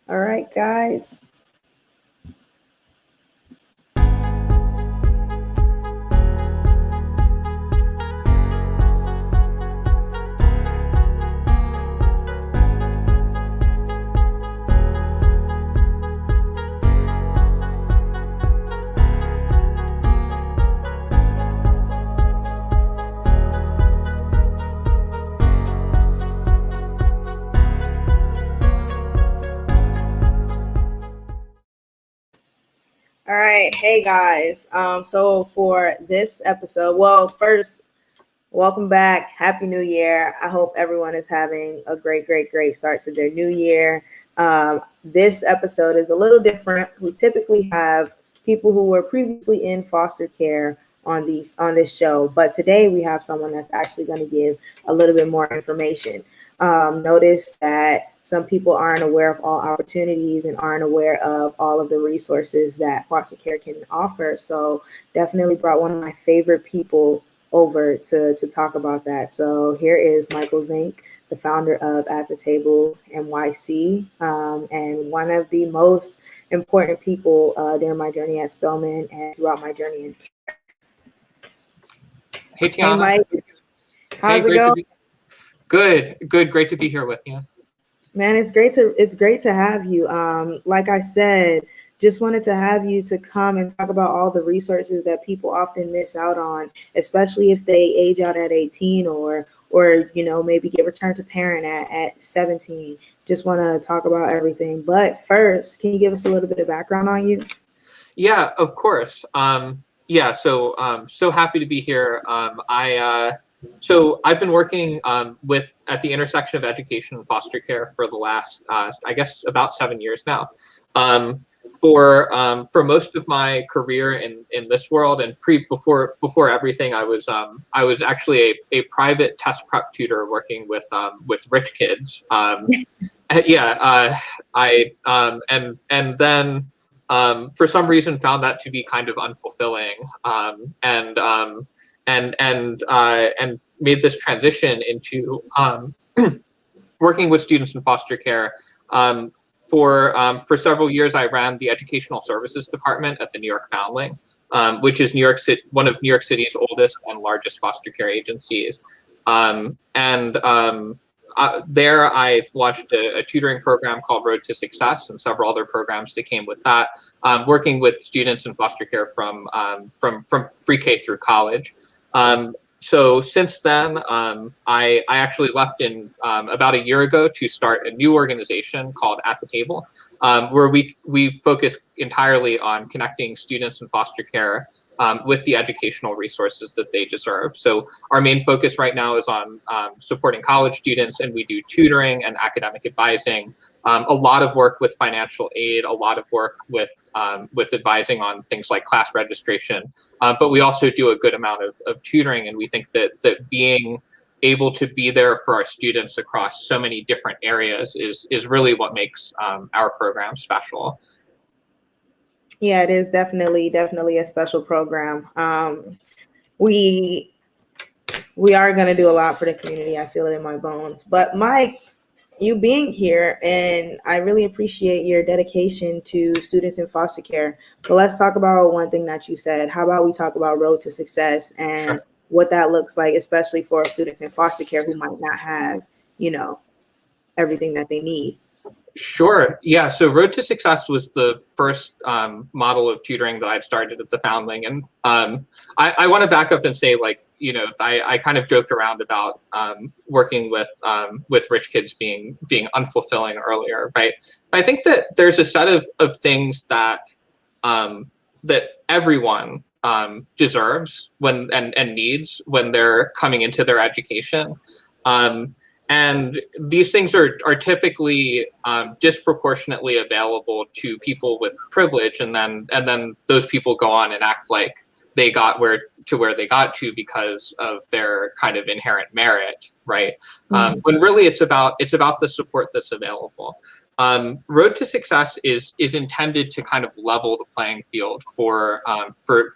All right, guys. All right, hey guys. So for this episode, well, first, welcome back. Happy New Year. I hope everyone is having a great start to their new year. This episode is a little different. We typically have people who were previously in foster care on this show, but today we have someone that's actually going to give a little bit more information. Notice that some people aren't aware of all opportunities and aren't aware of all of the resources that foster care can offer. So definitely brought one of my favorite people over to talk about that. So here is Michael Zink, the founder of At the Table NYC, and one of the most important people during my journey at Spelman and throughout my journey in care. Hey, Tiana. Hey, Mike. How's it going? Good. Great to be here with you. Man, it's great to have you. Like I said, just wanted to have you to come and talk about all the resources that people often miss out on, especially if they age out at 18 or maybe get returned to parent at 17. Just want to talk about everything. But first, can you give us a little bit of background on you? Yeah, of course. So happy to be here. So I've been working at the intersection of education and foster care for the last, I guess, about 7 years now. For most of my career in this world and before everything, I was actually a private test prep tutor working with rich kids. And then for some reason found that to be kind of unfulfilling, and made this transition into working with students in foster care. For several years, I ran the Educational Services Department at the New York Foundling, which is one of New York City's oldest and largest foster care agencies. There, I launched a tutoring program called Road to Success and several other programs that came with that, working with students in foster care from pre-K through college. So since then, I actually left in about a year ago to start a new organization called At the Table, where we focus entirely on connecting students in foster care with the educational resources that they deserve. So our main focus right now is on supporting college students, and we do tutoring and academic advising, a lot of work with financial aid, a lot of work with advising on things like class registration. But we also do a good amount of tutoring, and we think that being able to be there for our students across so many different areas is really what makes our program special. Yeah, it is definitely a special program. We are going to do a lot for the community. I feel it in my bones. But Mike, you being here, and I really appreciate your dedication to students in foster care. But let's talk about one thing that you said. How about we talk about Road to Success and what that looks like, especially for students in foster care who might not have, everything that they need. Sure. Yeah. So Road to Success was the first model of tutoring that I'd started at the Foundling. And I want to back up and say, I kind of joked around about working with rich kids being unfulfilling earlier, right? I think that there's a set of things that everyone deserves and needs when they're coming into their education. And these things are typically disproportionately available to people with privilege, and then those people go on and act like they got where they got to because of their kind of inherent merit, right? When really it's about the support that's available. Road to Success is intended to kind of level the playing field for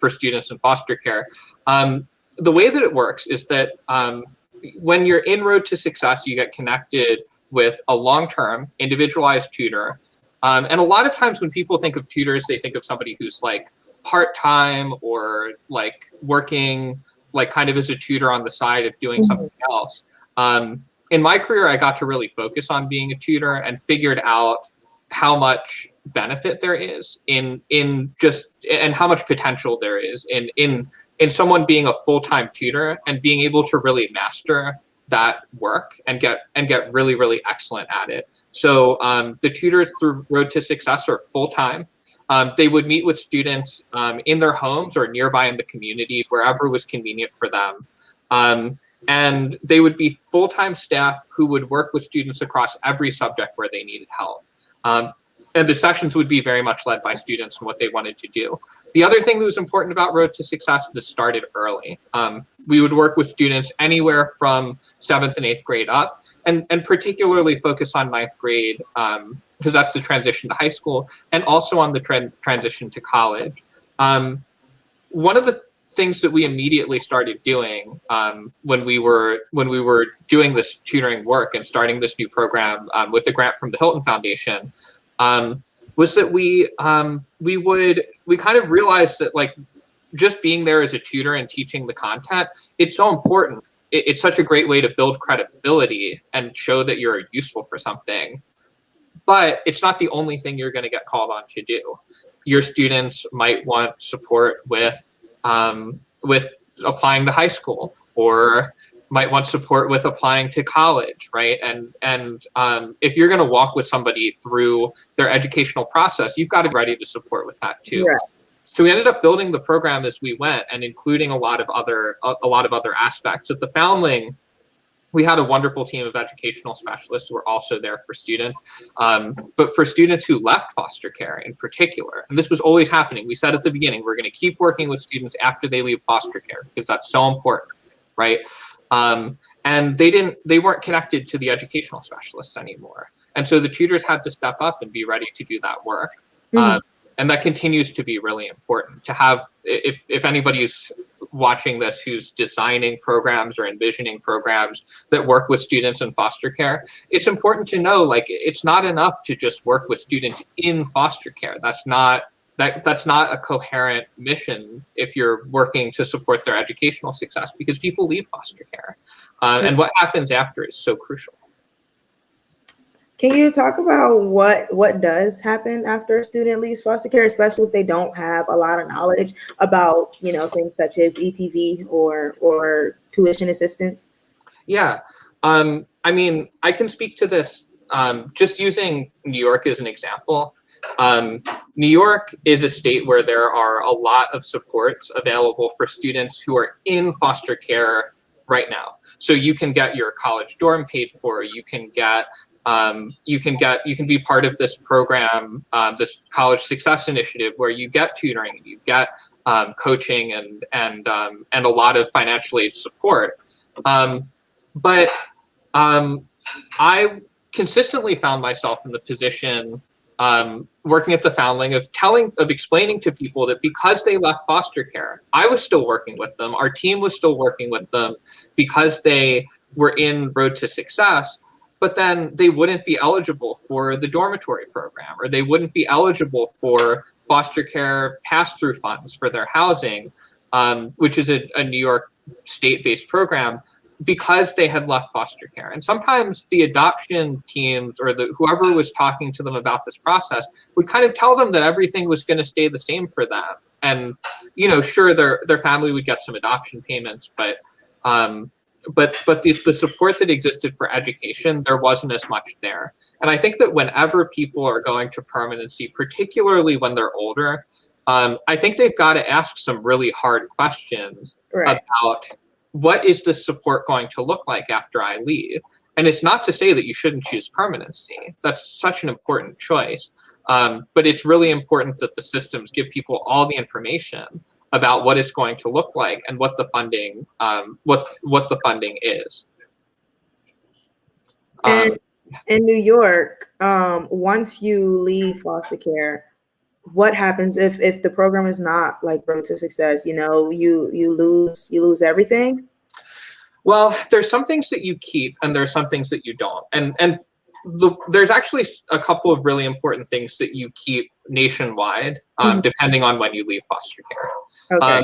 students in foster care. The way that it works is that when you're in Road to Success, you get connected with a long-term individualized tutor And a lot of times when people think of tutors, they think of somebody who's like part-time or like working like kind of as a tutor on the side of doing something else. In my career, I got to really focus on being a tutor and figured out how much benefit there is in just, and how much potential there is in someone being a full-time tutor and being able to really master that work and get really, really excellent at it. So the tutors through Road to Success are full-time. They would meet with students in their homes or nearby in the community, wherever was convenient for them. And they would be full-time staff who would work with students across every subject where they needed help. And the sessions would be very much led by students and what they wanted to do. The other thing that was important about Road to Success is it started early. We would work with students anywhere from 7th and 8th grade up, and particularly focus on 9th grade, because that's the transition to high school, and also on the transition to college. One of the things that we immediately started doing when we were doing this tutoring work and starting this new program with the grant from the Hilton Foundation was that we kind of realized that like just being there as a tutor and teaching the content, it's so important. It's such a great way to build credibility and show that you're useful for something. But it's not the only thing you're going to get called on to do. Your students might want support with applying to high school, or might want support with applying to college, right? And if you're going to walk with somebody through their educational process, you've got to be ready to support with that too. Yeah. So we ended up building the program as we went and including a lot of other aspects. At the Foundling, we had a wonderful team of educational specialists who were also there for students, but for students who left foster care in particular, and this was always happening. We said at the beginning, we're going to keep working with students after they leave foster care because that's so important, right? And they weren't connected to the educational specialists anymore. And so the tutors had to step up and be ready to do that work. And that continues to be really important to have, if anybody's watching this who's designing programs or envisioning programs that work with students in foster care, it's important to know, like, it's not enough to just work with students in foster care. That's not a coherent mission if you're working to support their educational success, because people leave foster care. And what happens after is so crucial. Can you talk about what does happen after a student leaves foster care, especially if they don't have a lot of knowledge about, things such as ETV or tuition assistance? Yeah. I mean, I can speak to this just using New York as an example. New York is a state where there are a lot of supports available for students who are in foster care right now. So you can get your college dorm paid for, you can be part of this program, this College Success Initiative, where you get tutoring, you get coaching and a lot of financial aid support. But I consistently found myself in the position working at the Foundling of explaining to people that because they left foster care, I was still working with them, our team was still working with them because they were in Road to Success, but then they wouldn't be eligible for the dormitory program, or they wouldn't be eligible for foster care pass-through funds for their housing, which is a New York state-based program, because they had left foster care. And sometimes the adoption teams or whoever was talking to them about this process would kind of tell them that everything was going to stay the same for them. And, sure, their family would get some adoption payments, but the support that existed for education, there wasn't as much there. And I think that whenever people are going to permanency, particularly when they're older, I think they've got to ask some really hard questions about what is the support going to look like after I leave? And it's not to say that you shouldn't choose permanency. That's such an important choice. But it's really important that the systems give people all the information about what it's going to look like and what the funding is. And in New York, once you leave foster care, what happens if the program is not like Road to Success? You lose everything. Well, there's some things that you keep and there's some things that you don't. And there's actually a couple of really important things that you keep nationwide, depending on when you leave foster care. Okay.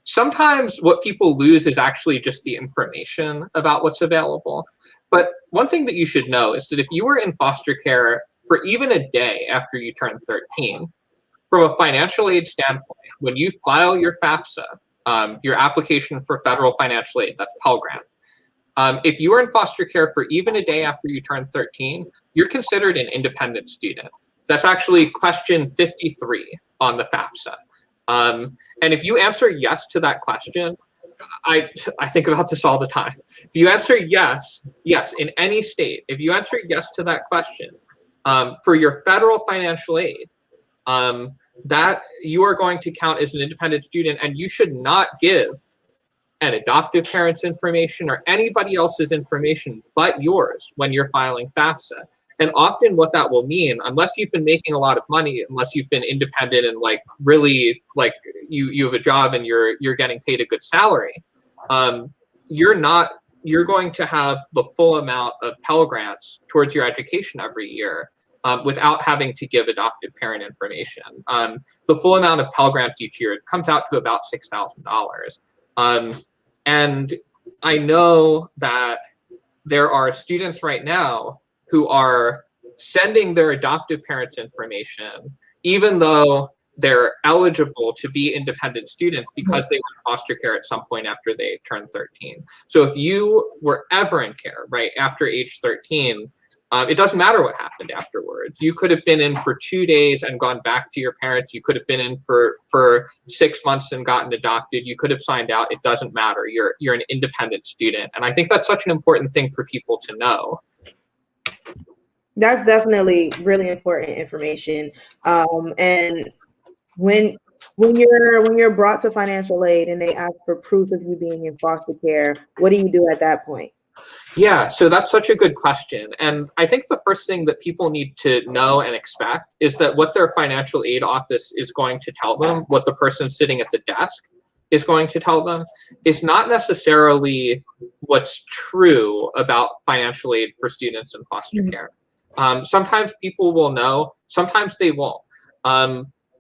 Sometimes what people lose is actually just the information about what's available. But one thing that you should know is that if you were in foster care for even a day after you turn 13, from a financial aid standpoint, when you file your FAFSA, your application for federal financial aid, that's Pell Grant, if you are in foster care for even a day after you turn 13, you're considered an independent student. That's actually question 53 on the FAFSA. And if you answer yes to that question, I think about this all the time. If you answer yes, in any state, if you answer yes to that question, for your federal financial aid, that you are going to count as an independent student, and you should not give an adoptive parent's information or anybody else's information but yours when you're filing FAFSA. And often what that will mean, unless you've been making a lot of money, unless you've been independent and like really like you have a job and you're getting paid a good salary, you're going to have the full amount of Pell Grants towards your education every year without having to give adoptive parent information. The full amount of Pell Grants each year comes out to about $6,000. And I know that there are students right now who are sending their adoptive parents' information, even though they're eligible to be independent students because they were in foster care at some point after they turned 13. So if you were ever in care, right, after age 13, it doesn't matter what happened afterwards. You could have been in for 2 days and gone back to your parents. You could have been in for 6 months and gotten adopted. You could have signed out. It doesn't matter. You're an independent student. And I think that's such an important thing for people to know. That's definitely really important information. And when you're brought to financial aid and they ask for proof of you being in foster care, what do you do at that point? Yeah, so that's such a good question. And I think the first thing that people need to know and expect is that what their financial aid office is going to tell them, what the person sitting at the desk is going to tell them, is not necessarily what's true about financial aid for students in foster care. Sometimes people will know, sometimes they won't.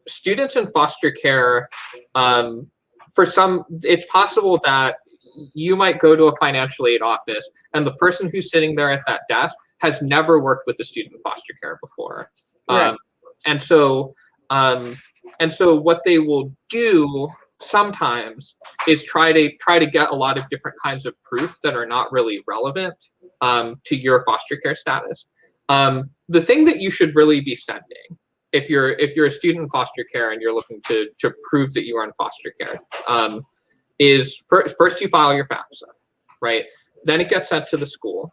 Students in foster care, for some, it's possible that you might go to a financial aid office and the person who's sitting there at that desk has never worked with a student in foster care before. Right. And so what they will do sometimes is try to get a lot of different kinds of proof that are not really relevant to your foster care status. The thing that you should really be sending if you're a student in foster care and you're looking to prove that you are in foster care, is first you file your FAFSA, right? Then it gets sent to the school.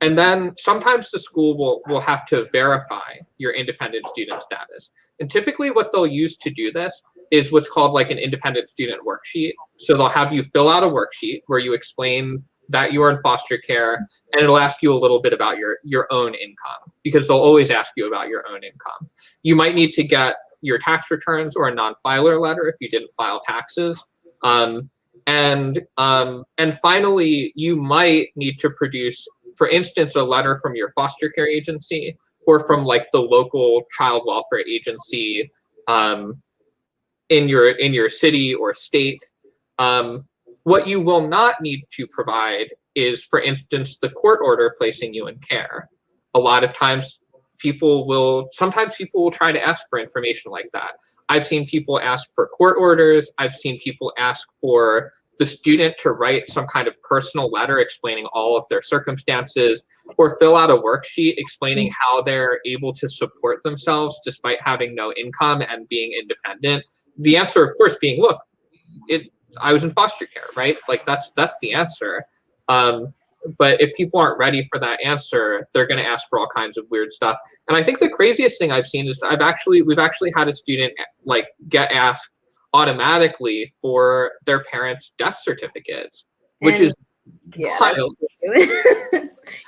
And then sometimes the school will have to verify your independent student status. And typically what they'll use to do this is what's called like an independent student worksheet. So they'll have you fill out a worksheet where you explain that you are in foster care, and it'll ask you a little bit about your own income, because they'll always ask you about your own income. You might need to get your tax returns or a non-filer letter if you didn't file taxes. And finally, you might need to produce, for instance, a letter from your foster care agency or from like the local child welfare agency in your city or state. What you will not need to provide is, for instance, the court order placing you in care. A lot of times sometimes people will try to ask for information like that. I've seen people ask for court orders. I've seen people ask for the student to write some kind of personal letter explaining all of their circumstances, or fill out a worksheet explaining how they're able to support themselves despite having no income and being independent. The answer, of course, being, look, I was in foster care, right? Like that's the answer. But if people aren't ready for that answer, they're going to ask for all kinds of weird stuff. And I think the craziest thing I've seen is we've actually had a student like get asked automatically for their parents' death certificates, which is wild.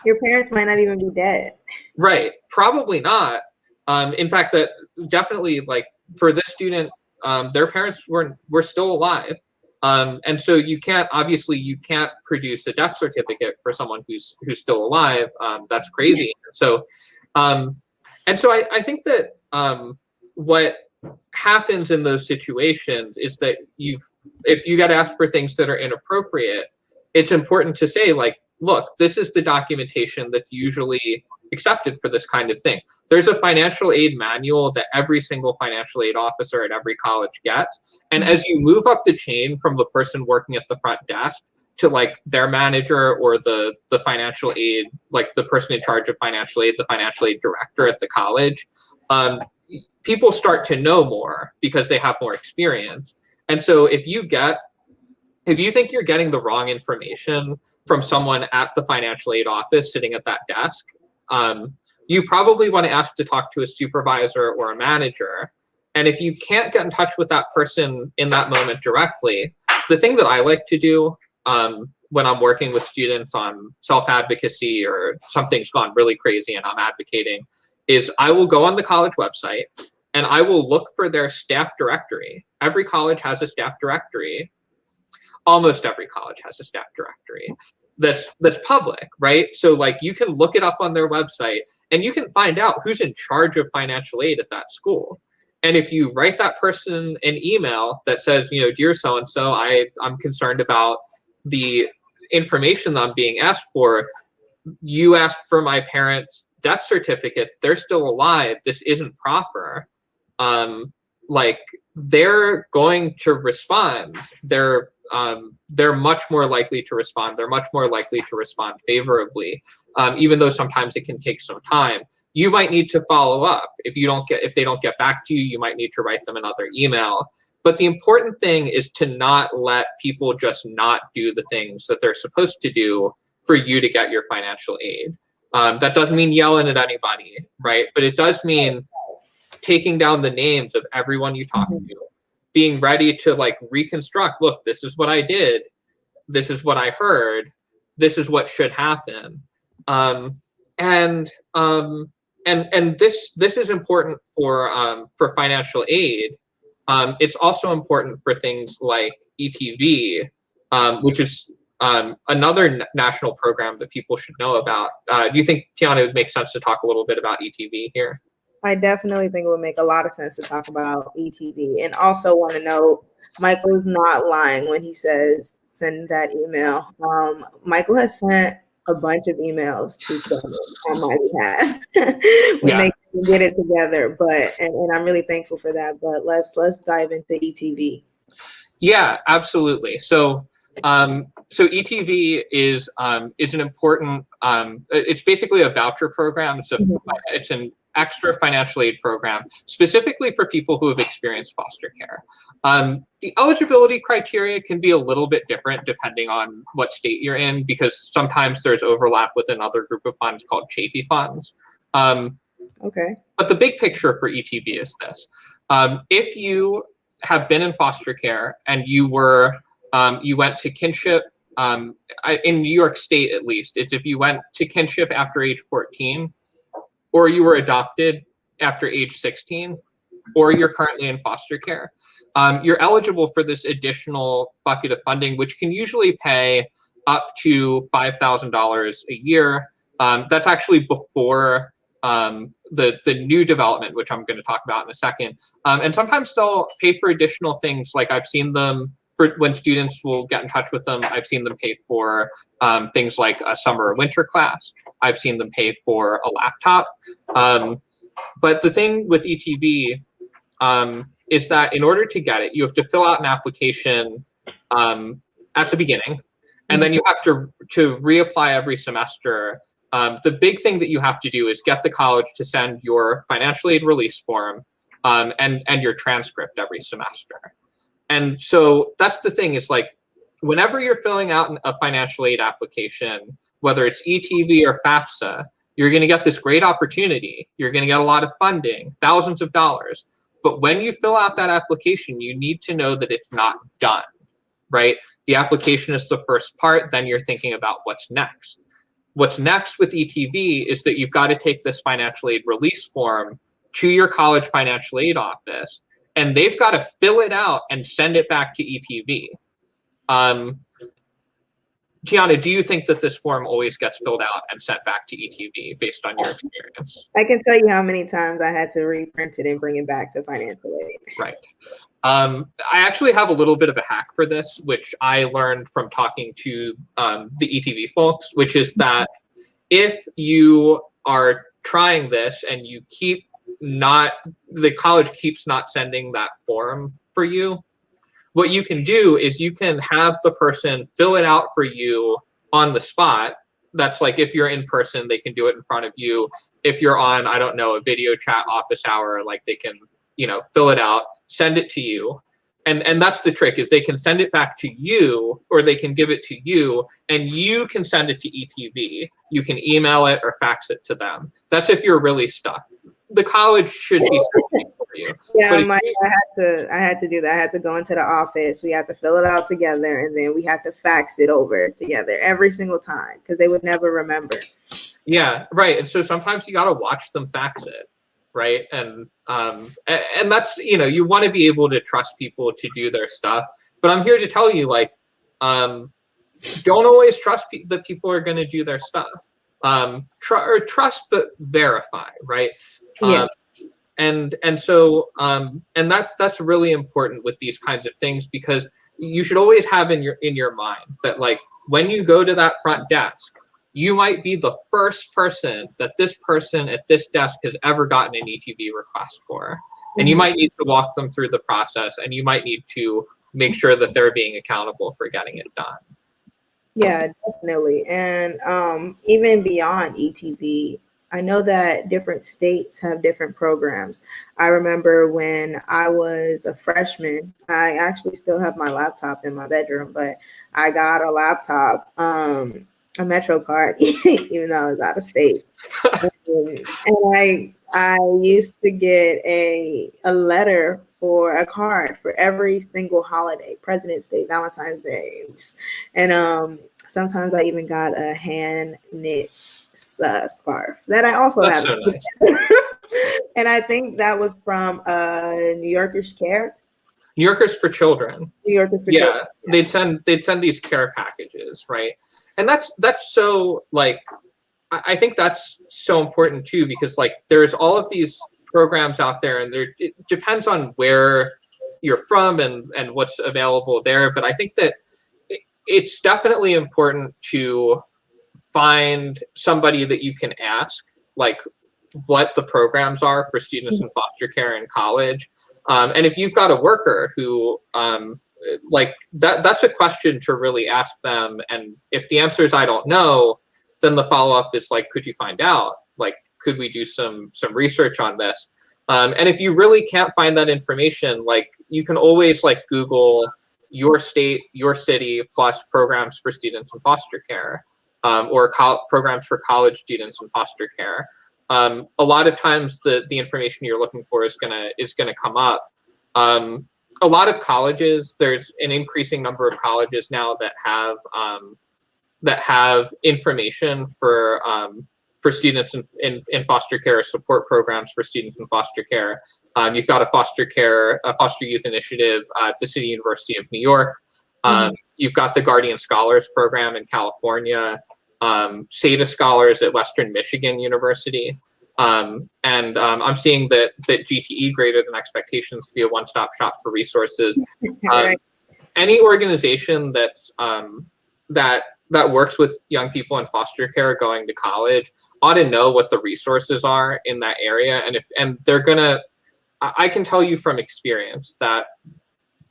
Your parents might not even be dead. Right. Probably not. In fact, that definitely, like, for this student, their parents were still alive. And so you can't produce a death certificate for someone who's still alive. That's crazy. And so I think that what happens in those situations is that if you get asked for things that are inappropriate, it's important to say, like, look, this is the documentation that's usually accepted for this kind of thing. There's a financial aid manual that every single financial aid officer at every college gets. And as you move up the chain from the person working at the front desk to like their manager or the financial aid, like the person in charge of financial aid, the financial aid director at the college, people start to know more because they have more experience. And so if you think you're getting the wrong information from someone at the financial aid office sitting at that desk, you probably want to ask to talk to a supervisor or a manager. And if you can't get in touch with that person in that moment directly, the thing that I like to do when I'm working with students on self-advocacy or something's gone really crazy and I'm advocating is I will go on the college website and I will look for their staff directory. Every college has a staff directory. Almost every college has a staff directory that's public, right? So like you can look it up on their website and you can find out who's in charge of financial aid at that school. And if you write that person an email that says, dear so-and-so, I'm concerned about the information that I'm being asked for. You asked for my parents' death certificate. They're still alive. This isn't proper. Like they're going to respond. They're much more likely to respond. They're much more likely to respond favorably, even though sometimes it can take some time. You might need to follow up. If they don't get back to you, you might need to write them another email. But the important thing is to not let people just not do the things that they're supposed to do for you to get your financial aid. That doesn't mean yelling at anybody, right? But it does mean taking down the names of everyone you talk to, being ready to like reconstruct, look, this is what I did. This is what I heard. This is what should happen. And this is important for financial aid. It's also important for things like ETV, which is another national program that people should know about. Do you think, Tiana, it would make sense to talk a little bit about ETV here? I definitely think it would make a lot of sense to talk about ETV. And also want to know, Michael is not lying when he says send that email. Michael has sent a bunch of emails to someone on my behalf. We may get it together, and I'm really thankful for that. But let's dive into ETV. Yeah, absolutely. So ETV is an important. It's basically a voucher program. So it's an extra financial aid program specifically for people who have experienced foster care. The eligibility criteria can be a little bit different depending on what state you're in, because sometimes there's overlap with another group of funds called Chafee funds. Okay. But the big picture for ETV is this. If you have been in foster care and you went to kinship, in New York State at least, it's if you went to kinship after age 14, or you were adopted after age 16, or you're currently in foster care, you're eligible for this additional bucket of funding, which can usually pay up to $5,000 a year. That's actually before the new development, which I'm going to talk about in a second. And sometimes they'll pay for additional things. Like I've seen them for when students will get in touch with them. I've seen them pay for things like a summer or winter class. I've seen them pay for a laptop. But the thing with ETV is that in order to get it, you have to fill out an application at the beginning, and then you have to reapply every semester. The big thing that you have to do is get the college to send your financial aid release form and your transcript every semester. And so that's the thing, is like, whenever you're filling out a financial aid application, whether it's ETV or FAFSA, you're going to get this great opportunity. You're going to get a lot of funding, thousands of dollars. But when you fill out that application, you need to know that it's not done, right? The application is the first part. Then you're thinking about what's next. What's next with ETV is that you've got to take this financial aid release form to your college financial aid office, and they've got to fill it out and send it back to ETV. Tiana, do you think that this form always gets filled out and sent back to ETV based on your experience? I can tell you how many times I had to reprint it and bring it back to financial aid. Right. I actually have a little bit of a hack for this, which I learned from talking to the ETV folks, which is that if you are trying this and you the college keeps not sending that form for you, what you can do is you can have the person fill it out for you on the spot. That's like if you're in person, they can do it in front of you. If you're on, I don't know, a video chat office hour, like they can, fill it out, send it to you. And that's the trick, is they can send it back to you, or they can give it to you, and you can send it to ETV. You can email it or fax it to them. That's if you're really stuck. The college should be sending for you. Yeah, I had to do that. I had to go into the office. We had to fill it out together, and then we had to fax it over together every single time because they would never remember. Yeah, right. And so sometimes you got to watch them fax it, right? And that's, you want to be able to trust people to do their stuff. But I'm here to tell you, like, don't always trust that people are going to do their stuff. Trust but verify, right? Yes. And that's really important with these kinds of things, because you should always have in your mind that, like, when you go to that front desk, you might be the first person that this person at this desk has ever gotten an ETV request for. And you might need to walk them through the process, and you might need to make sure that they're being accountable for getting it done. Yeah, definitely. And even beyond ETV, I know that different states have different programs. I remember when I was a freshman, I actually still have my laptop in my bedroom, but I got a laptop, a Metro card, even though I was out of state. And I used to get a letter for a card for every single holiday, President's Day, Valentine's Day. And sometimes I even got a hand knit scarf that I also That's have. so nice. And I think that was from New Yorkers Care. New Yorkers for Children. New Yorkers for Children. Yeah, they'd send these care packages, right? And that's so, like, I think that's so important too, because, like, there's all of these programs out there, and it depends on where you're from and what's available there. But I think that it's definitely important to find somebody that you can ask, like, what the programs are for students in foster care in college. And if you've got a worker who, like, that's a question to really ask them. And if the answer is I don't know, then the follow-up is, like, could you find out? Like, could we do some research on this? And if you really can't find that information, like, you can always, like, Google your state, your city, plus programs for students in foster care, or programs for college students in foster care. A lot of times the information you're looking for is gonna come up. A lot of colleges, there's an increasing number of colleges now that have information for students in foster care, support programs for students in foster care. You've got a foster youth initiative at the City University of New York. You've got the Guardian Scholars Program in California, SATA Scholars at Western Michigan University. And I'm seeing that GTE, Greater Than Expectations, to be a one-stop shop for resources. Any organization that works with young people in foster care going to college ought to know what the resources are in that area. And they're gonna, I can tell you from experience that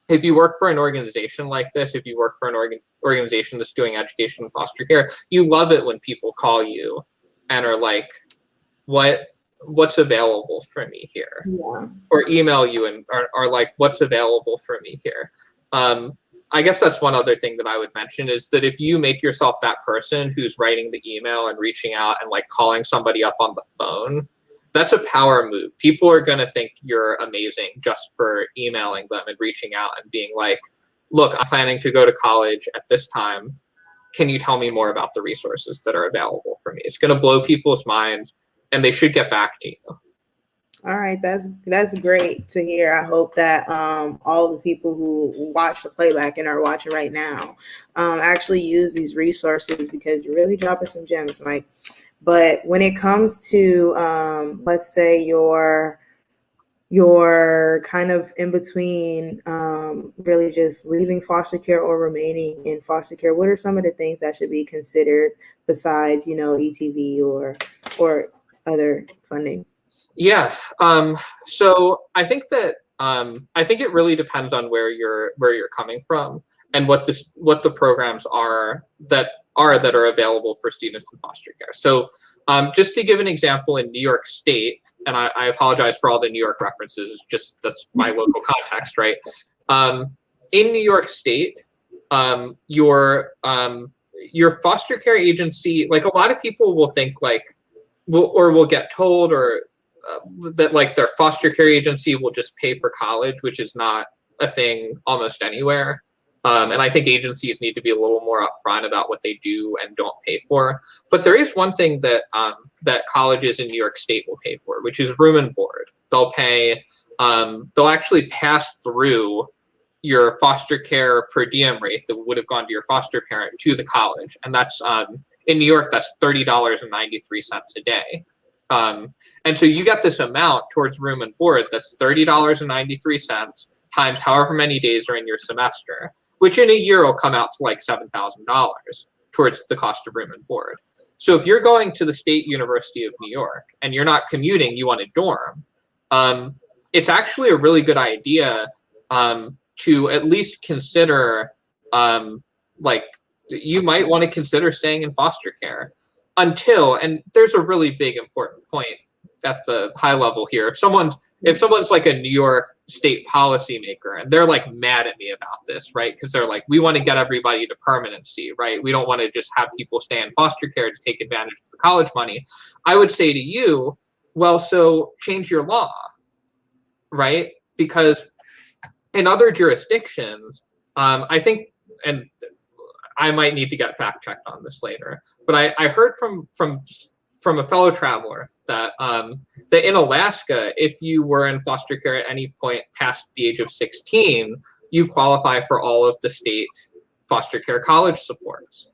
if you work for an organization like this, if you work for an organization that's doing education in foster care, you love it when people call you and are like, what's available for me here? Yeah. Or email you and are like, what's available for me here? I guess that's one other thing that I would mention, is that if you make yourself that person who's writing the email and reaching out and, like, calling somebody up on the phone, that's a power move. People are going to think you're amazing just for emailing them and reaching out and being like, look, I'm planning to go to college at this time. Can you tell me more about the resources that are available for me? It's going to blow people's minds, and they should get back to you. All right, that's great to hear. I hope that all the people who watch the playback and are watching right now actually use these resources, because you're really dropping some gems, Mike. But when it comes to let's say you're kind of in between really just leaving foster care or remaining in foster care, what are some of the things that should be considered besides, ETV or other funding? Yeah. So I think that I think it really depends on where you're coming from and what the programs are available for students in foster care. So just to give an example, in New York State, and I apologize for all the New York references, just that's my local context, right? In New York State, your foster care agency, like, a lot of people will think like, will get told, or that like their foster care agency will just pay for college, which is not a thing almost anywhere. And I think agencies need to be a little more upfront about what they do and don't pay for. But there is one thing that that colleges in New York State will pay for, which is room and board. They'll pay. They'll actually pass through your foster care per diem rate that would have gone to your foster parent to the college, and that's in New York, that's $30.93 a day. And so you get this amount towards room and board that's $30.93 times however many days are in your semester, which in a year will come out to like $7,000 towards the cost of room and board. So if you're going to the State University of New York and you're not commuting, you want a dorm, it's actually a really good idea to at least consider, like, you might want to consider staying in foster care until, and there's a really big important point at the high level here. If someone's like a New York State policymaker and they're like mad at me about this, right? Because they're like, we want to get everybody to permanency, right? We don't want to just have people stay in foster care to take advantage of the college money. I would say to you, well, so change your law, right? Because in other jurisdictions, I think, and I might need to get fact checked on this later, but I heard from a fellow traveler that that in Alaska, if you were in foster care at any point past the age of 16, you qualify for all of the state foster care college supports,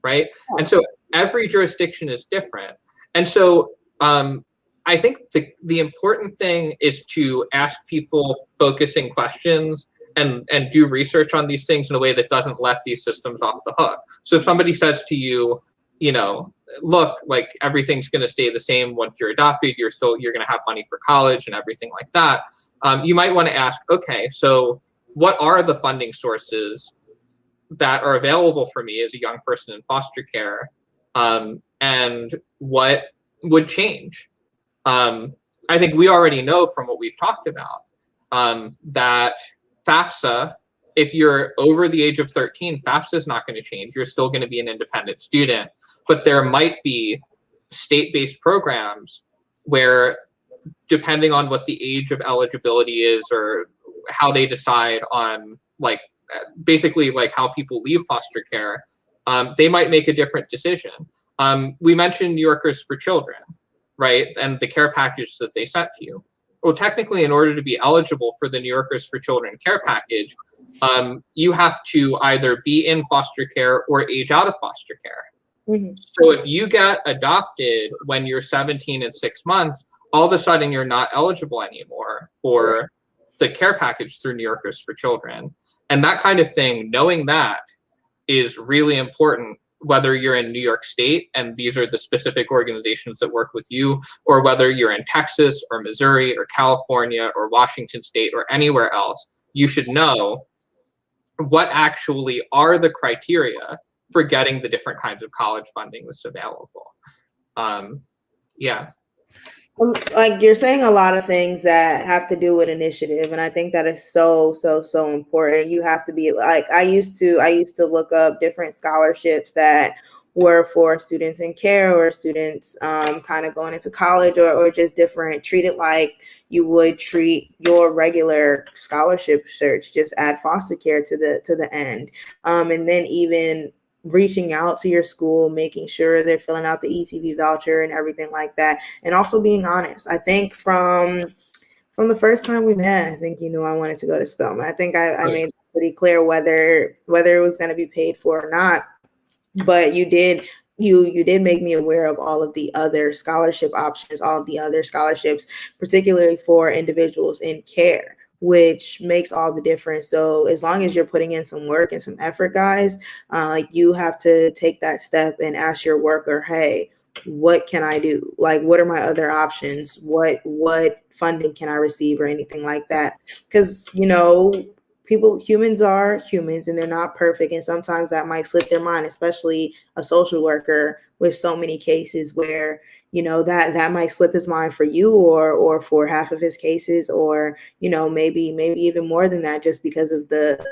right? And so every jurisdiction is different. And so I think the important thing is to ask people focusing questions and do research on these things in a way that doesn't let these systems off the hook. So if somebody says to you, look, like, everything's going to stay the same once you're adopted, you're going to have money for college and everything like that, you might want to ask, okay, so what are the funding sources that are available for me as a young person in foster care, and what would change? I think we already know from what we've talked about that FAFSA, if you're over the age of 13, FAFSA is not going to change. You're still going to be an independent student, but there might be state-based programs where, depending on what the age of eligibility is or how they decide on, like, basically like how people leave foster care, they might make a different decision. We mentioned New Yorkers for Children, right? And the care package that they sent to you. Well, technically, in order to be eligible for the New Yorkers for Children care package, you have to either be in foster care or age out of foster care. Mm-hmm. So if you get adopted when you're 17 and 6 months, all of a sudden you're not eligible anymore for the care package through New Yorkers for Children. And that kind of thing, knowing that is really important, whether you're in New York State and these are the specific organizations that work with you, or whether you're in Texas or Missouri or California or Washington State or anywhere else, you should know what actually are the criteria for getting the different kinds of college funding that's available. Yeah. Like, you're saying a lot of things that have to do with initiative, and I think that is so important. You have to be like, I used to look up different scholarships that were for students in care or students kind of going into college, or just different, treat it like you would treat your regular scholarship search, just add foster care to the end, and then even reaching out to your school, making sure they're filling out the ETV voucher and everything like that, and also being honest. I think from From the first time we met, I think you knew I wanted to go to Spelman. I think I Oh, made pretty clear whether it was going to be paid for or not. But you did make me aware of all of the other scholarship options, all of the other scholarships, particularly for individuals in care, which makes all the difference. So as long as you're putting in some work and some effort, guys, you have to take that step and ask your worker, hey, what can I do? Like, what are my other options? What funding can I receive or anything like that? Because, humans are humans and they're not perfect. And sometimes that might slip their mind, especially a social worker with so many cases where, that might slip his mind for you or for half of his cases, or, maybe even more than that, just because of the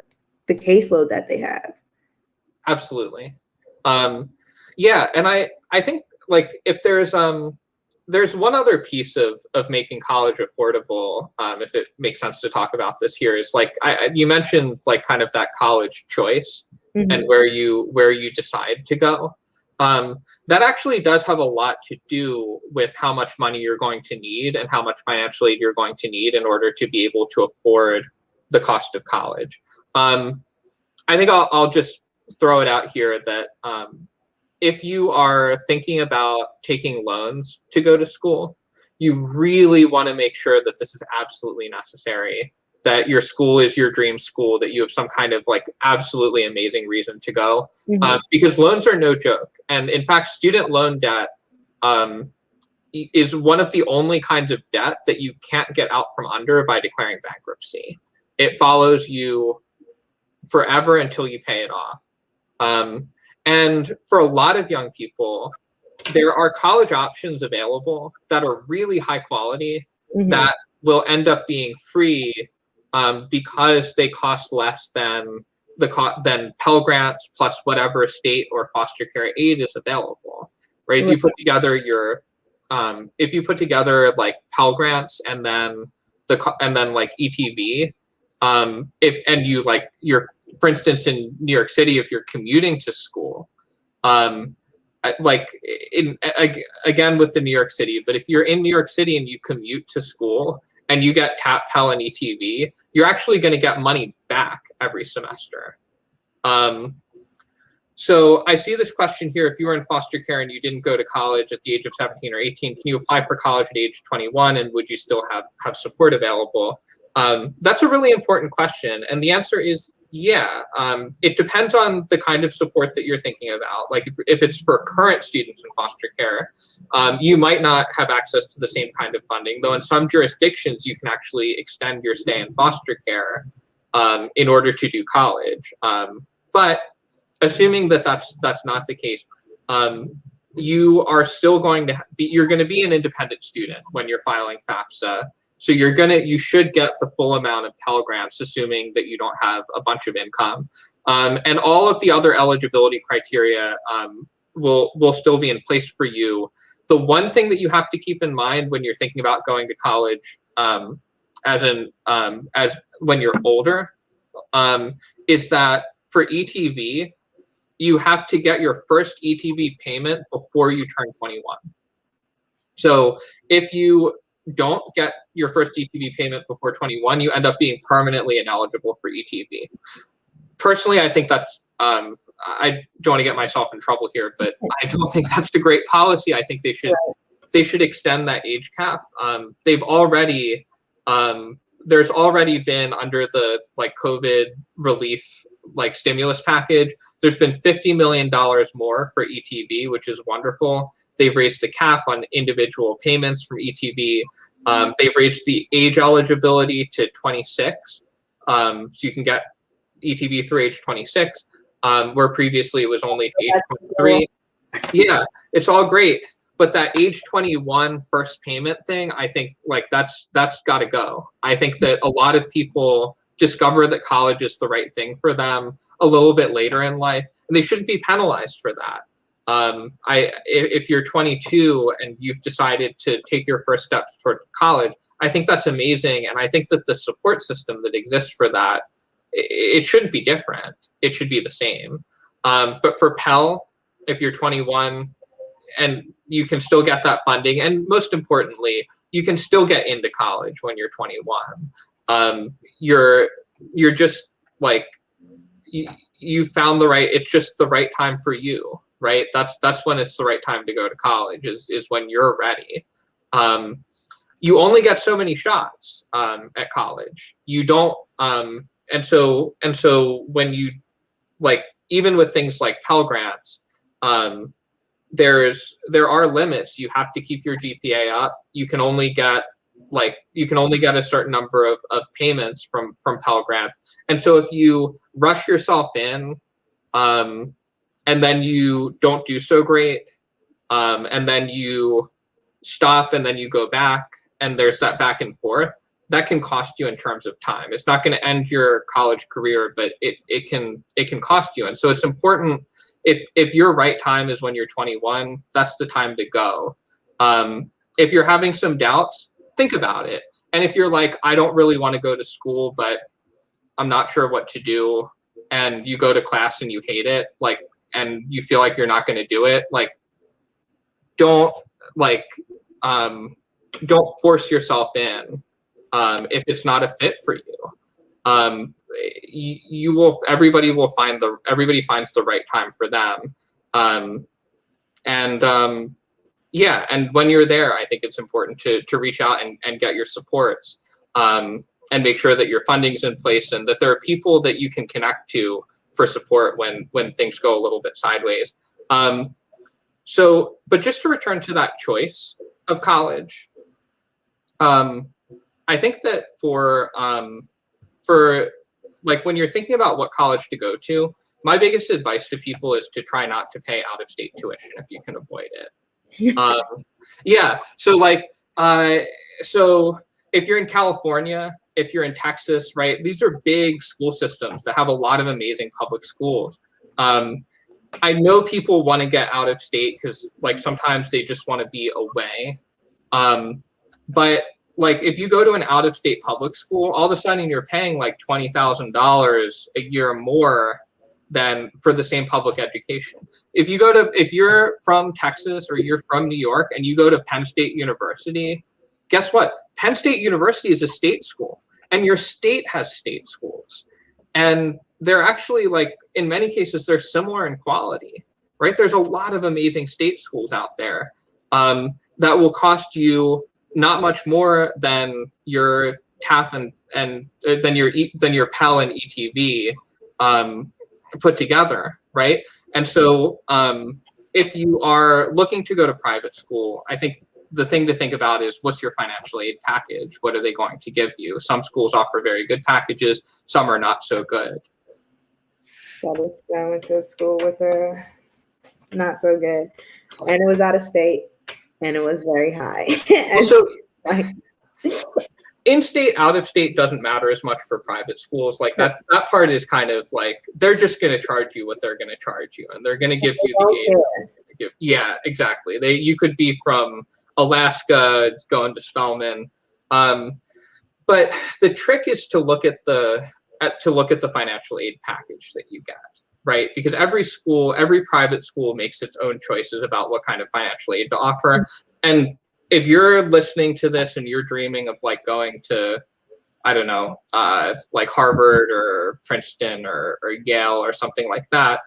caseload that they have. absolutely. Yeah. And I think like if there's one other piece of making college affordable, if it makes sense to talk about this here, is like you mentioned like kind of that college choice and where you decide to go. That actually does have a lot to do with how much money you're going to need and how much financial aid you're going to need in order to be able to afford the cost of college. I think I'll just throw it out here that if you are thinking about taking loans to go to school, you really want to make sure that this is absolutely necessary, that your school is your dream school, that you have some kind of like absolutely amazing reason to go, because loans are no joke. And in fact, student loan debt is one of the only kinds of debt that you can't get out from under by declaring bankruptcy. It follows you forever until you pay it off. And for a lot of young people, there are college options available that are really high quality that will end up being free because they cost less than than Pell Grants plus whatever state or foster care aid is available. Right? If you put together if you put together like Pell Grants and then like ETV, for instance, in New York City, if you're commuting to school, again with the New York City, but if you're in New York City and you commute to school and you get TAP, Pell, and ETV, you're actually going to get money back every semester. So I see this question here. If you were in foster care and you didn't go to college at the age of 17 or 18, can you apply for college at age 21, and would you still have support available? That's a really important question. And the answer is yeah. It depends on the kind of support that you're thinking about. Like if it's for current students in foster care, you might not have access to the same kind of funding, though in some jurisdictions you can actually extend your stay in foster care in order to do college. But assuming that that's not the case, you are still going to you're going to be an independent student when you're filing FAFSA. So you should get the full amount of Pell Grants, assuming that you don't have a bunch of income. And all of the other eligibility criteria will still be in place for you. The one thing that you have to keep in mind when you're thinking about going to college, as when you're older, is that for ETV, you have to get your first ETV payment before you turn 21. So if you don't get your first ETV payment before 21, you end up being permanently ineligible for ETV. Personally, I think that's, I don't want to get myself in trouble here, but I don't think that's a great policy. I think they should extend that age cap. They've already, there's already been under the like COVID relief like stimulus package, there's been $50 million more for ETV, which is wonderful. They've raised the cap on individual payments from ETV. They've raised the age eligibility to 26. So you can get ETV through age 26, where previously it was only age 23. Yeah, it's all great. But that age 21 first payment thing, I think like that's got to go. I think that a lot of people discover that college is the right thing for them a little bit later in life, and they shouldn't be penalized for that. If you're 22 and you've decided to take your first steps toward college, I think that's amazing, and I think that the support system that exists for that, it shouldn't be different. It should be the same. But for Pell, if you're 21, and you can still get that funding, and most importantly, you can still get into college when you're 21. You're just like you found the right. It's just the right time for you, right? That's when it's the right time to go to college. Is when you're ready. You only get so many shots at college. You don't, and so when you like, even with things like Pell Grants, there are limits. You have to keep your GPA up. You can only get a certain number of payments from Pell Grants. And so if you rush yourself in, and then you don't do so great, and then you stop and then you go back, and there's that back and forth, that can cost you in terms of time. It's not going to end your college career, but it can cost you. And so it's important, if your right time is when you're 21, that's the time to go. If you're having some doubts, think about it. And if you're like, I don't really want to go to school, but I'm not sure what to do, and you go to class and you hate it, like, and you feel like you're not going to do it, like, don't force yourself in if it's not a fit for you. You will. Everybody finds the right time for them. Yeah, and when you're there, I think it's important to reach out and get your supports, and make sure that your funding's in place and that there are people that you can connect to for support when things go a little bit sideways. But just to return to that choice of college, I think that for like, when you're thinking about what college to go to, my biggest advice to people is to try not to pay out-of-state tuition if you can avoid it. Yeah. So if you're in California, if you're in Texas, right, these are big school systems that have a lot of amazing public schools. I know people want to get out of state because, like, sometimes they just want to be away. But like, if you go to an out-of-state public school, all of a sudden you're paying like $20,000 a year more than for the same public education. If you're from Texas or you're from New York and you go to Penn State University, guess what? Penn State University is a state school, and your state has state schools. And they're actually, like, in many cases, they're similar in quality, right? There's a lot of amazing state schools out there that will cost you not much more than your TAF and than your Pell and ETV put together, right? And so if you are looking to go to private school, I think the thing to think about is, what's your financial aid package? What are they going to give you? Some schools offer very good packages, some are not so good. I went to school with a not so good, and it was out of state, and it was very high. Well, so in-state, out-of-state doesn't matter as much for private schools. Like, that part is kind of like, they're just going to charge you what they're going to charge you, and they're going to give you the aid. Yeah, exactly. You could be from Alaska going to Spelman, but the trick is to look at the financial aid package that you get, right? Because every private school makes its own choices about what kind of financial aid to offer. And if you're listening to this and you're dreaming of, like, going to, I don't know, like Harvard or Princeton or Yale or something like that,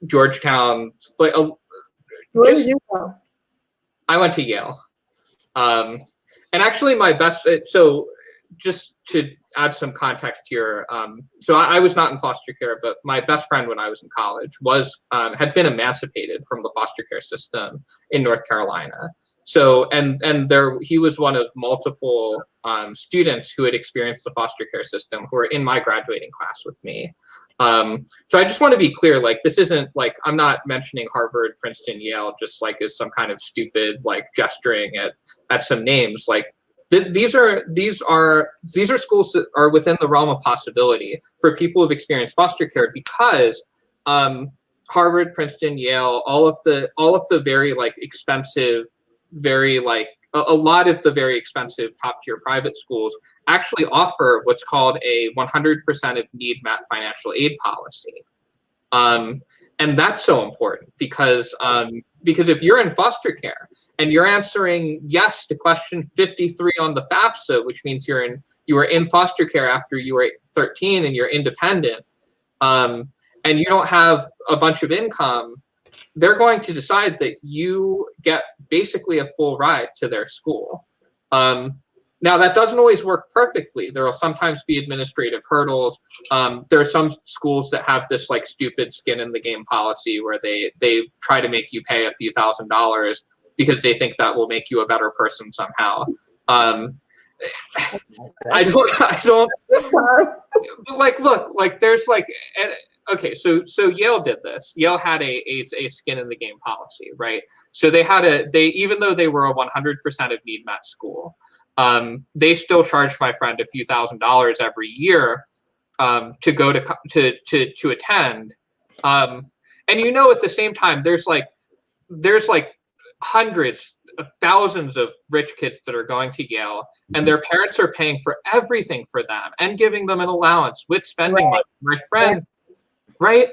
Georgetown, like, where did you go? I went to Yale. And actually my best, so just to add some context here, so I was not in foster care, but my best friend when I was in college had been emancipated from the foster care system in North Carolina. So, and he was one of multiple students who had experienced the foster care system who were in my graduating class with me. So I just want to be clear, like, this isn't like, I'm not mentioning Harvard, Princeton, Yale, just like as some kind of stupid, like, gesturing at some names. Like, these are schools that are within the realm of possibility for people who've experienced foster care, because Harvard, Princeton, Yale, all of the very, like, expensive, very, like, a lot of the very expensive top tier private schools actually offer what's called a 100% of need met financial aid policy. And that's so important because Because if you're in foster care and you're answering yes to question 53 on the FAFSA, which means you were in foster care after you were 13 and you're independent, and you don't have a bunch of income, they're going to decide that you get basically a full ride to their school. Now, that doesn't always work perfectly. There will sometimes be administrative hurdles. There are some schools that have this like stupid skin in the game policy where they try to make you pay a few $1,000s because they think that will make you a better person somehow. I don't like, look, like there's like, okay, so Yale did this. Yale had a skin in the game policy, right? So they even though they were a 100% of need met school, they still charged my friend a few $1,000s every year to go to attend. And at the same time, there's like hundreds of thousands of rich kids that are going to Yale, and their parents are paying for everything for them and giving them an allowance with spending money. My friend, right?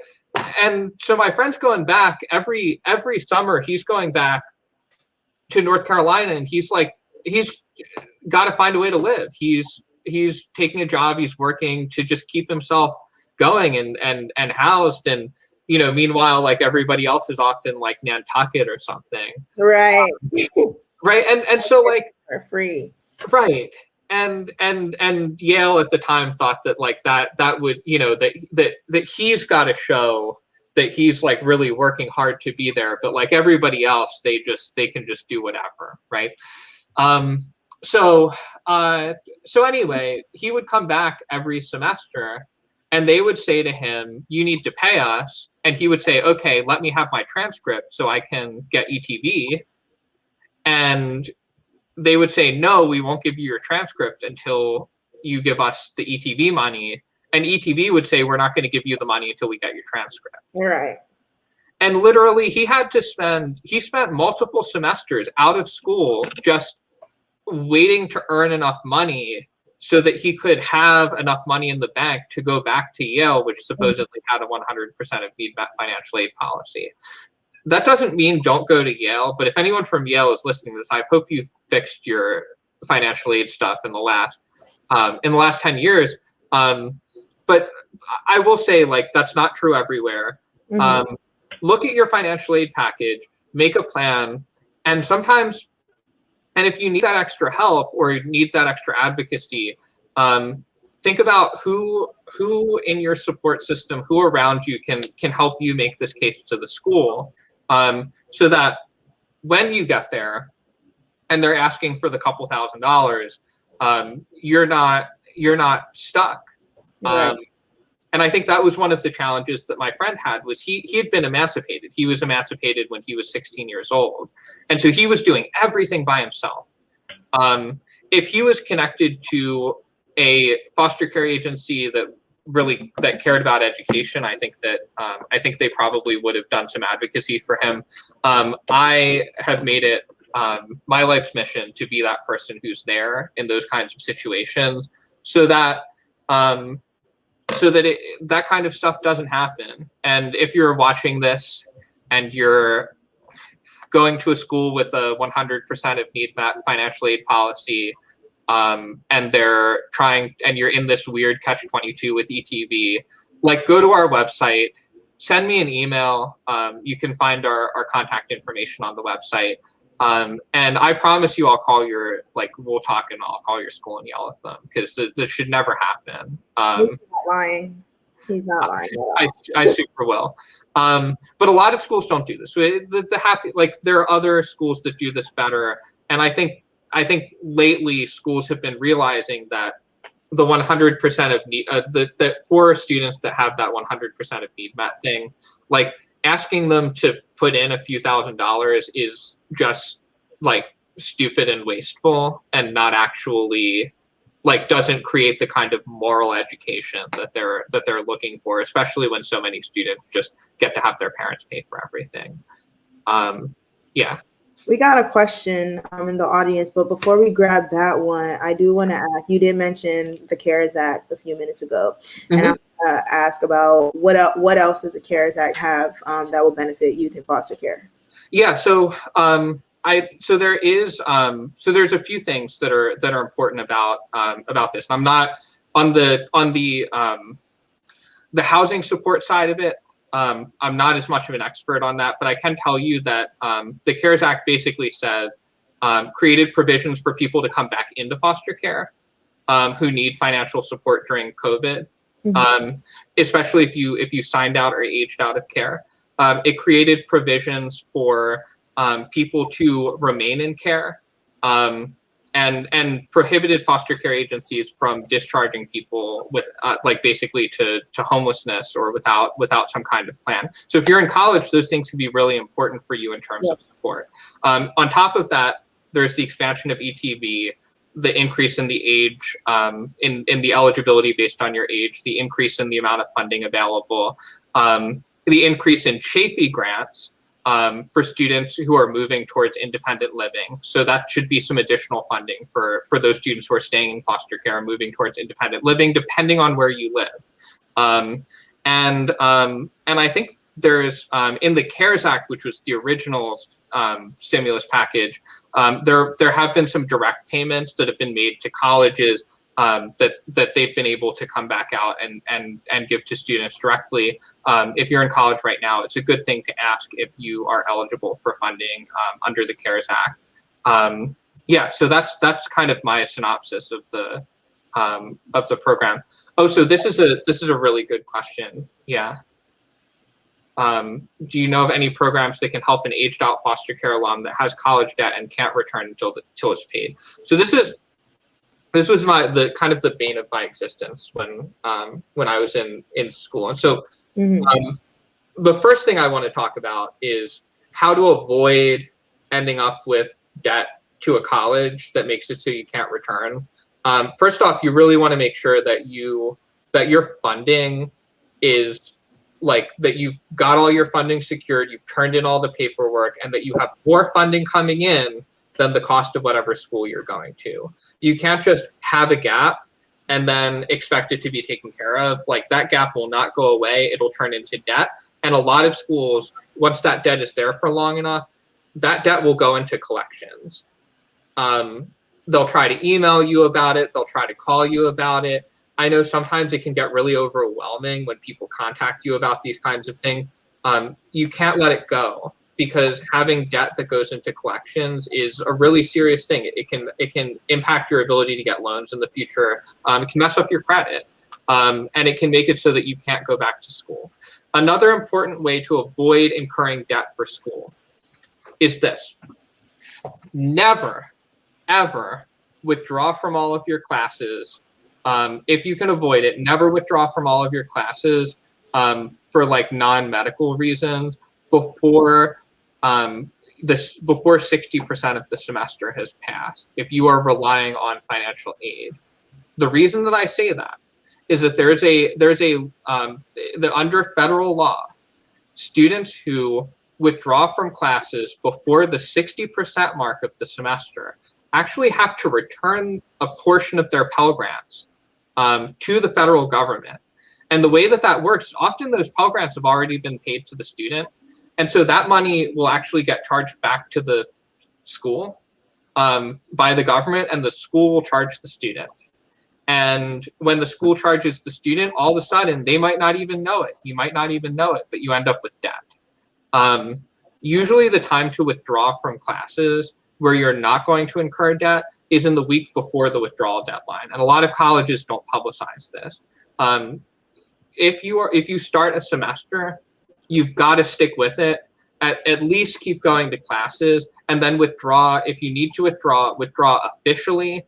And so my friend's going back every summer. He's going back to North Carolina, and he's got to find a way to live. He's taking a job. He's working to just keep himself going and housed. And meanwhile, like everybody else is often like Nantucket or something. Right. Right. And so like for free. Right. And Yale at the time thought that like that would, that he's got to show that he's like really working hard to be there. But like everybody else, they can just do whatever. Right. So anyway, he would come back every semester and they would say to him, you need to pay us. And he would say, okay, let me have my transcript so I can get ETV. And they would say, no, we won't give you your transcript until you give us the ETV money. And ETV would say, we're not going to give you the money until we get your transcript. Right. And literally he spent multiple semesters out of school just waiting to earn enough money so that he could have enough money in the bank to go back to Yale, which supposedly had a 100% of need met financial aid policy. That doesn't mean don't go to Yale, but if anyone from Yale is listening to this, I hope you've fixed your financial aid stuff in the last 10 years. But I will say, like, that's not true everywhere. Look at your financial aid package, make a plan, and sometimes, and if you need that extra help or you need that extra advocacy, think about who in your support system, who around you can help you make this case to the school, so that when you get there and they're asking for the couple $1,000s, you're not stuck. Right. And I think that was one of the challenges that my friend had, was he had been emancipated. He was emancipated when he was 16 years old. And so he was doing everything by himself. If he was connected to a foster care agency that cared about education, I think they probably would have done some advocacy for him. I have made it my life's mission to be that person who's there in those kinds of situations, so that that kind of stuff doesn't happen. And if you're watching this and you're going to a school with a 100% of need met financial aid policy, and they're trying, and you're in this weird catch-22 with ETV, like, go to our website, send me an email. You can find our contact information on the website. And I promise you, I'll call we'll talk and I'll call your school and yell at them, because this should never happen. He's not lying. He's not lying. I super will. But a lot of schools don't do this. There are other schools that do this better. And I think lately schools have been realizing that the 100% of need, that for students that have that 100% of need met thing, like, asking them to put in a few $1,000s is just like stupid and wasteful, and not actually, like, doesn't create the kind of moral education that they're looking for, especially when so many students just get to have their parents pay for everything. Yeah. We got a question in the audience, but before we grab that one, I do want to ask, you did mention the CARES Act a few minutes ago, and I want to ask about what else does the CARES Act have that will benefit youth in foster care? Yeah, so there's a few things that are important about this. I'm not on the housing support side of it. I'm not as much of an expert on that, but I can tell you that the CARES Act basically said created provisions for people to come back into foster care who need financial support during COVID, especially if you signed out or aged out of care. It created provisions for people to remain in care, and prohibited foster care agencies from discharging people with basically to homelessness or without some kind of plan. So if you're in college, those things can be really important for you in terms of support. On top of that, there's the expansion of ETV, the increase in the age, in the eligibility based on your age, the increase in the amount of funding available, the increase in Chafee grants for students who are moving towards independent living. So that should be some additional funding for those students who are staying in foster care and moving towards independent living, depending on where you live. And I think there's in the CARES Act, which was the original stimulus package, there have been some direct payments that have been made to colleges that they've been able to come back out and give to students directly. If you're in college right now, it's a good thing to ask if you are eligible for funding under the CARES Act. Yeah, so that's kind of my synopsis of the program. Oh, so this is a really good question. Yeah. Do you know of any programs that can help an aged out foster care alum that has college debt and can't return until it's paid? So this was the kind of the bane of my existence when I was in school. And so the first thing I want to talk about is how to avoid ending up with debt to a college that makes it so you can't return. First off, you really want to make sure that your funding is that you've got all your funding secured, you've turned in all the paperwork, and that you have more funding coming in than the cost of whatever school you're going to. You can't just have a gap and then expect it to be taken care of. That gap will not go away. It'll turn into debt. And a lot of schools, once that debt is there for long enough, that debt will go into collections. They'll try to email you about it. They'll try to call you about it. I know sometimes it can get really overwhelming when people contact you about these kinds of things. You can't let it go, because having debt that goes into collections is a really serious thing. It can impact your ability to get loans in the future. It can mess up your credit, and it can make it so that you can't go back to school. Another important way to avoid incurring debt for school is this: never, ever withdraw from all of your classes. If you can avoid it, never withdraw from all of your classes for non-medical reasons before 60% of the semester has passed, if you are relying on financial aid. The reason that I say that is that that under federal law, students who withdraw from classes before the 60% mark of the semester actually have to return a portion of their Pell Grants to the federal government. And the way that works, often those Pell Grants have already been paid to the student. And so that money will actually get charged back to the school by the government, and the school will charge the student. And when the school charges the student, all of a sudden, they might not even know it. You might not even know it, but you end up with debt. Usually the time to withdraw from classes where you're not going to incur debt is in the week before the withdrawal deadline. And a lot of colleges don't publicize this. If you start a semester, you've got to stick with it. At least keep going to classes, and then withdraw. If you need to withdraw officially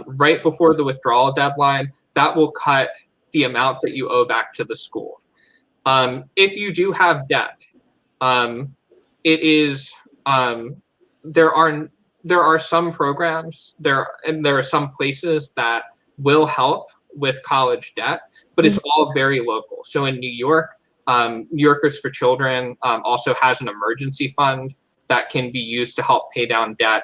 right before the withdrawal deadline. That will cut the amount that you owe back to the school. If you do have debt, it is there are some programs and there are some places that will help with college debt, but it's all very local. So in New York, New Yorkers for Children also has an emergency fund that can be used to help pay down debt.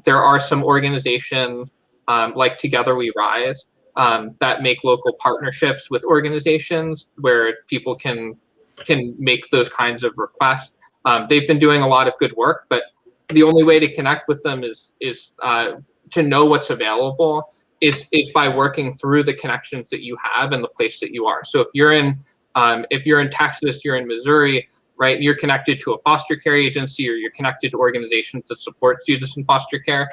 There are some organizations like Together We Rise that make local partnerships with organizations where people can make those kinds of requests. They've been doing a lot of good work, but the only way to connect with them is to know what's available is by working through the connections that you have in the place that you are. So if you're in Texas, you're in Missouri, right? You're connected to a foster care agency, or you're connected to organizations that support students in foster care.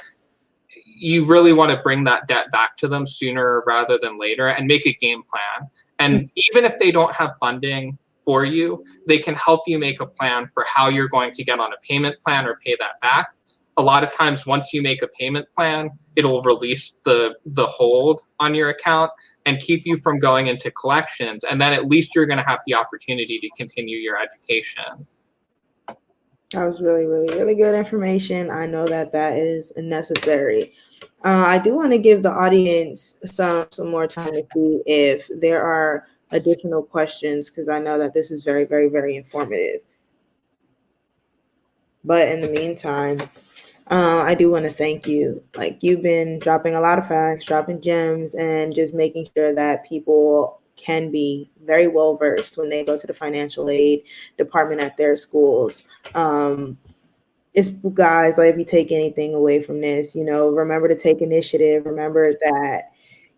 You really want to bring that debt back to them sooner rather than later, and make a game plan. And even if they don't have funding for you, they can help you make a plan for how you're going to get on a payment plan or pay that back. A lot of times, once you make a payment plan, it'll release the hold on your account and keep you from going into collections. And then at least you're going to have the opportunity to continue your education. That was really, really, really good information. I know that is necessary. I do want to give the audience some more time to see if there are additional questions, because I know that this is very, very, very informative. But in the meantime, I do want to thank you. Like, you've been dropping a lot of facts, dropping gems, and just making sure that people can be very well versed when they go to the financial aid department at their schools. It's, guys, like, if you take anything away from this, remember to take initiative. Remember that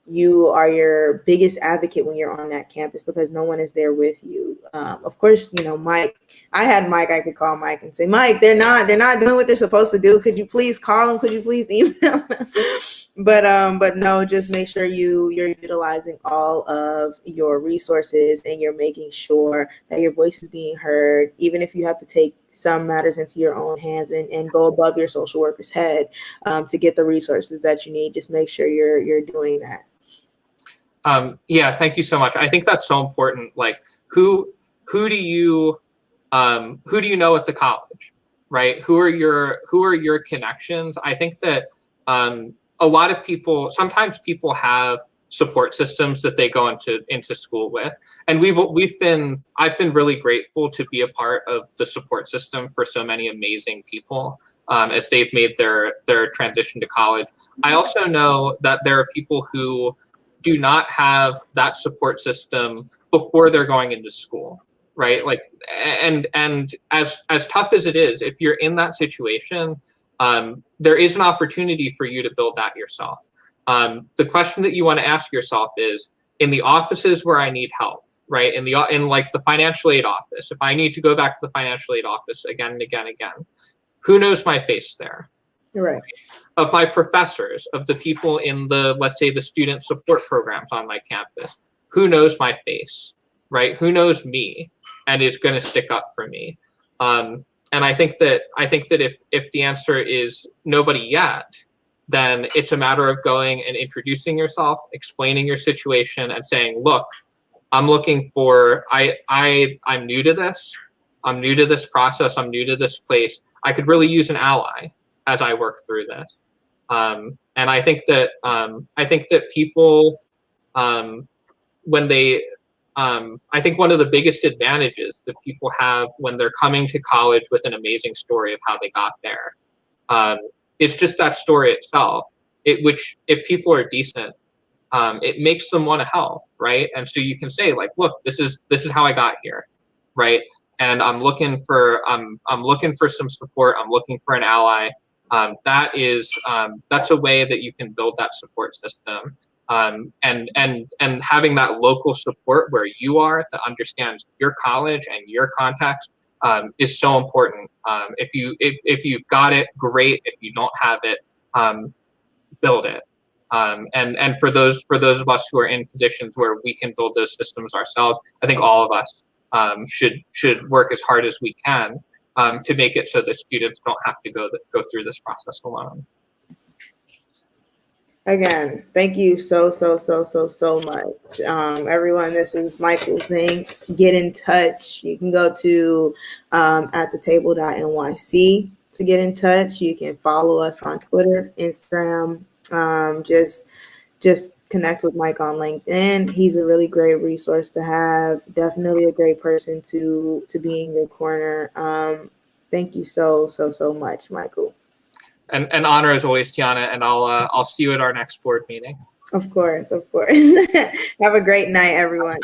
you are your biggest advocate when you're on that campus, because no one is there with you. Of course, Mike, I had Mike, I could call Mike and say, Mike, they're not doing what they're supposed to do. Could you please call them? Could you please email them? But no, just make sure you're utilizing all of your resources, and you're making sure that your voice is being heard, even if you have to take some matters into your own hands and go above your social worker's head to get the resources that you need. Just make sure you're doing that. Yeah, thank you so much. I think that's so important. Like, who do you know at the college, right? Who are your connections? I think that a lot of people, sometimes people have support systems that they go into school with, and I've been really grateful to be a part of the support system for so many amazing people as they've made their transition to college. I also know that there are people who do not have that support system before they're going into school, right? Like, and as tough as it is, if you're in that situation, there is an opportunity for you to build that yourself. The question that you want to ask yourself is, in the offices where I need help, right? In like the financial aid office, if I need to go back to the financial aid office again and again and again, who knows my face there? You're right. Of my professors, of the people in let's say the student support programs on my campus, who knows my face, right? Who knows me and is going to stick up for me? And I think that if the answer is nobody yet, then it's a matter of going and introducing yourself, explaining your situation, and saying, look, I'm looking for, I'm new to this. I'm new to this process. I'm new to this place. I could really use an ally as I work through this. And I think that people, when they, I think one of the biggest advantages that people have when they're coming to college with an amazing story of how they got there, is just that story itself. Which, if people are decent, it makes them want to help, right? And so you can say, like, look, this is how I got here, right? And I'm looking for some support. I'm looking for an ally. That's a way that you can build that support system. And having that local support where you are that understands your college and your context is so important. If you've got it, great. If you don't have it, build it. And for those of us who are in positions where we can build those systems ourselves, I think all of us should work as hard as we can to make it so that students don't have to go through this process alone. Again, thank you so much. Everyone, this is Michael Zink. Get in touch. You can go to attetable.nyc to get in touch. You can follow us on Twitter, Instagram. Just connect with Mike on LinkedIn. He's a really great resource to have. Definitely a great person to be in your corner. Thank you so much, Michael. And honor as always, Tiana, and I'll see you at our next board meeting. Of course. Have a great night, everyone.